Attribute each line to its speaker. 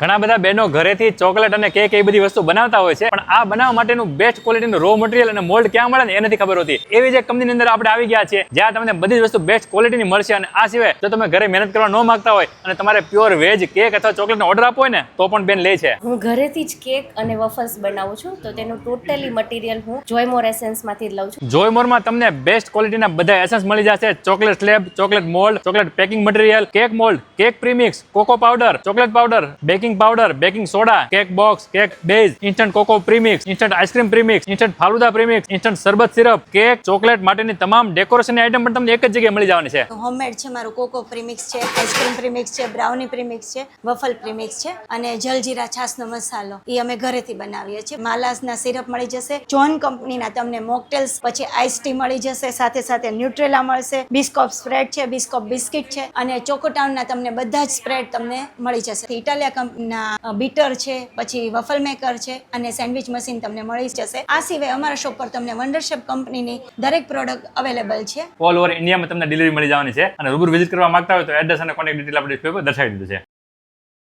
Speaker 1: ઘણા બધા બહેનો ઘરેથી ચોકલેટ અને કેક એ બધી વસ્તુ બનાવતા હોય છે, પણ આ બનાવવા માટેનું બેસ્ટ ક્વોલિટીનું રો મટીરિયલ અને મોલ્ડ ક્યાં મળે ને એ નથી ખબર હોતી. એવી જ એક કંપનીની અંદર આપણે આવી ગયા છીએ જ્યાં તમને બધી જ વસ્તુ બેસ્ટ ક્વોલિટીની મળશે. અને આ સિવાય જો તમે ઘરે મહેનત કરવા ન માંગતા હોય અને તમારે પ્યોર વેજ કેક અથવા ચોકલેટનો ઓર્ડર આપવો હોય ને તો પણ બેન લે છે.
Speaker 2: હું ઘરેથી જ કેક અને વફલ્સ બનાવું છું, તો તેનું ટોટલી મટીરિયલ હું જોયમોર એસેન્સમાંથી લઉં છું.
Speaker 1: જોયમોરમાં તમને બેસ્ટ ક્વોલિટીના બધા એસેન્સ મળી જશે. Chocolate slab, chocolate mould, chocolate packing material, cake mould, cake premix, cocoa powder, chocolate powder, baking powder, baking soda, cake box, cake base, instant cocoa premix, instant ice cream premix, instant falooda premix, instant sharbat syrup, cake, chocolate માટેની તમામ ડેકોરેશનની item પણ તમને એક જ જગ્યાએ મળી જવાની છે.
Speaker 3: હોમમેડ છે, મારું કોકો પ્રીમિક્સ છે, આઈસ્ક્રીમ પ્રીમિક્સ છે, બ્રાઉની પ્રીમિક્સ છે, વફલ પ્રીમિક્સ છે અને જલજીરા છાસનો મસાલો એ અમે ઘરેથી બનાવીએ છીએ. માલાસના સિરપ મળી જશે, જોન કંપનીના તમને મોકટેલ્સ, પછી આઈસ ટી મળી જશે, સાથે સાથે ન્યુટ્રેલા મળશે, બિસ્કોપ સ્પ્રેડ છે, બિસ્કોપ બિસ્કિટ છે અને ચોકોટાઉનના તમને બધા જ સ્પ્રેડ તમને મળી જશે. ઇટાલિયા કંપનીના બીટર છે, પછી વફલ મેકર છે અને સેન્ડવિચ મશીન તમને મળી જશે. આ સિવાય અમારા શોપ પર તમને વન્ડરશેપ કંપનીની દરેક પ્રોડક્ટ અવેલેબલ છે.
Speaker 1: ઓલ ઓવર ઇન્ડિયામાં તમને ડિલિવરી મળી જવાની છે. અને રૂબરૂ વિઝિટ કરવા માંગતા હોય તો એડ્રેસ અને કોન્ટેક્ટ ડિટેલ આપણે ડિસ્પ્લે પર દર્શાવી દીધું છે.